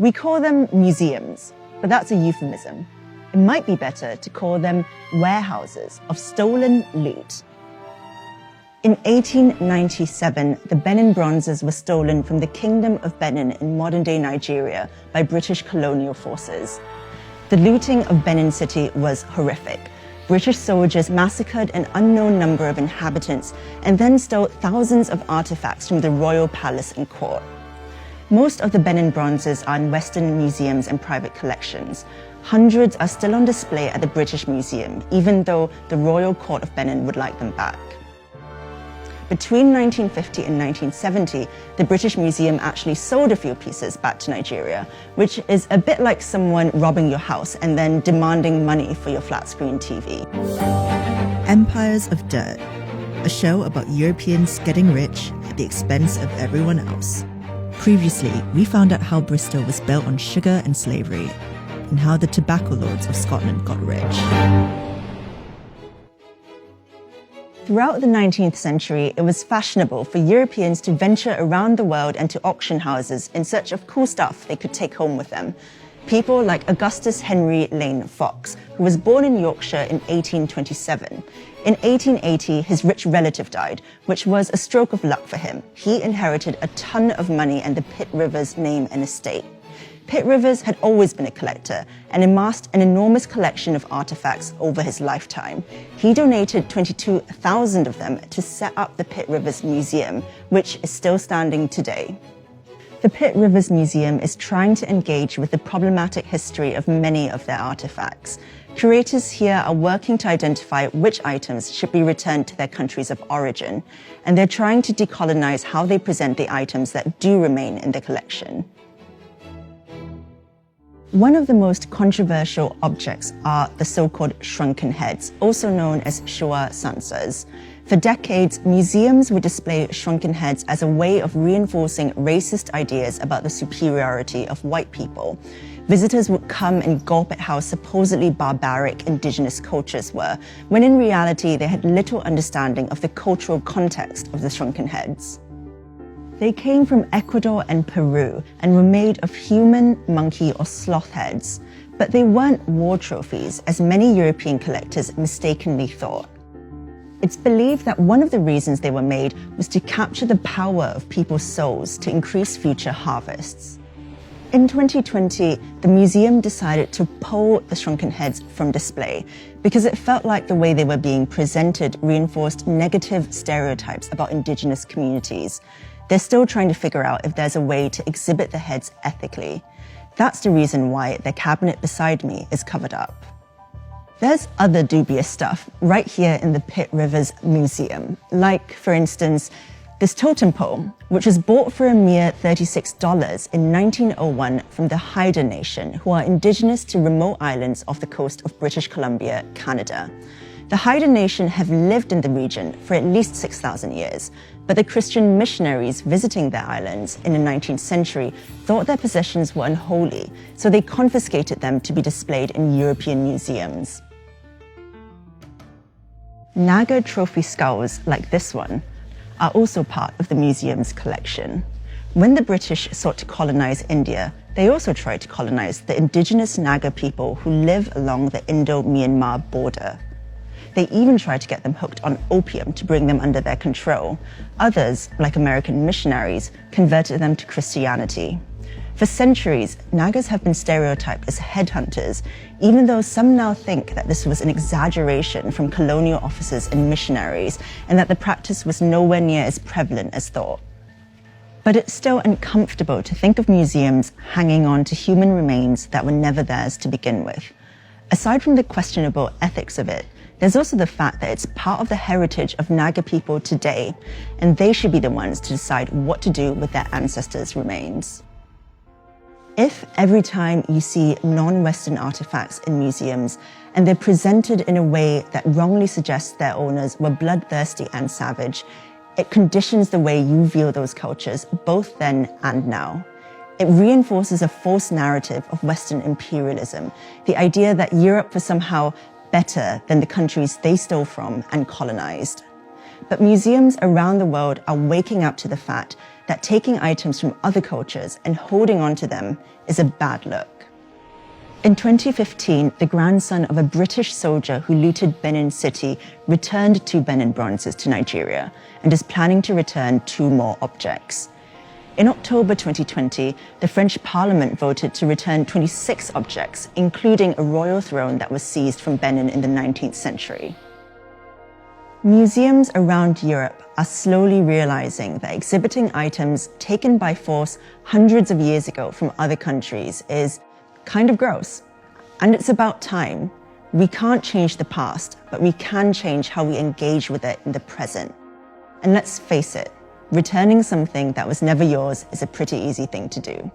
We call them museums, but that's a euphemism. It might be better to call them warehouses of stolen loot. In 1897, the Benin bronzes were stolen from the Kingdom of Benin in modern-day Nigeria by British colonial forces. The looting of Benin City was horrific. British soldiers massacred an unknown number of inhabitants and then stole thousands of artifacts from the royal palace and court. Most of the Benin bronzes are in Western museums and private collections. Hundreds are still on display at the British Museum, even though the Royal Court of Benin would like them back. Between 1950 and 1970, the British Museum actually sold a few pieces back to Nigeria, which is a bit like someone robbing your house and then demanding money for your flat-screen TV. Empires of Dirt, a show about Europeans getting rich at the expense of everyone else. Previously, we found out how Bristol was built on sugar and slavery, and how the tobacco lords of Scotland got rich. Throughout the 19th century, it was fashionable for Europeans to venture around the world and to auction houses in search of cool stuff they could take home with them. People like Augustus Henry Lane Fox, who was born in Yorkshire in 1827. In 1880, his rich relative died, which was a stroke of luck for him. He inherited a ton of money and the Pitt Rivers name and estate. Pitt Rivers had always been a collector and amassed an enormous collection of artifacts over his lifetime. He donated 22,000 of them to set up the Pitt Rivers Museum, which is still standing today. The Pitt Rivers Museum is trying to engage with the problematic history of many of their artifacts. Curators here are working to identify which items should be returned to their countries of origin, and they're trying to decolonize how they present the items that do remain in the collection. One of the most controversial objects are the so-called shrunken heads, also known as Showa sansas. For decades, museums would display shrunken heads as a way of reinforcing racist ideas about the superiority of white people. Visitors would come and gawp at how supposedly barbaric indigenous cultures were, when in reality they had little understanding of the cultural context of the shrunken heads. They came from Ecuador and Peru and were made of human, monkey, or sloth heads. But they weren't war trophies, as many European collectors mistakenly thought. It's believed that one of the reasons they were made was to capture the power of people's souls to increase future harvests. In 2020, the museum decided to pull the shrunken heads from display because it felt like the way they were being presented reinforced negative stereotypes about indigenous communities. They're still trying to figure out if there's a way to exhibit the heads ethically. That's the reason why the cabinet beside me is covered up. There's other dubious stuff right here in the Pitt Rivers Museum, like, for instance, this totem pole, which was bought for a mere $36 in 1901 from the Haida Nation, who are indigenous to remote islands off the coast of British Columbia, Canada. The Haida Nation have lived in the region for at least 6,000 years, but the Christian missionaries visiting their islands in the 19th century thought their possessions were unholy, so they confiscated them to be displayed in European museums. Naga trophy skulls like this one are also part of the museum's collection. When the British sought to colonize India, they also tried to colonize the indigenous Naga people who live along the Indo-Myanmar border. They even tried to get them hooked on opium to bring them under their control. Others, like American missionaries, converted them to Christianity. For centuries, Nagas have been stereotyped as headhunters, even though some now think that this was an exaggeration from colonial officers and missionaries, and that the practice was nowhere near as prevalent as thought. But it's still uncomfortable to think of museums hanging on to human remains that were never theirs to begin with. Aside from the questionable ethics of it, there's also the fact that it's part of the heritage of Naga people today, and they should be the ones to decide what to do with their ancestors' remains. If every time you see non-Western artifacts in museums and they're presented in a way that wrongly suggests their owners were bloodthirsty and savage, it conditions the way you view those cultures, both then and now. It reinforces a false narrative of Western imperialism, the idea that Europe was somehow better than the countries they stole from and colonized. But museums around the world are waking up to the fact that taking items from other cultures and holding on to them is a bad look. In 2015, the grandson of a British soldier who looted Benin City returned 2 Benin bronzes to Nigeria and is planning to return 2 more objects. In October 2020, the French Parliament voted to return 26 objects, including a royal throne that was seized from Benin in the 19th century. Museums around Europe are slowly realizing that exhibiting items taken by force hundreds of years ago from other countries is kind of gross. And it's about time. We can't change the past, but we can change how we engage with it in the present. And let's face it, returning something that was never yours is a pretty easy thing to do.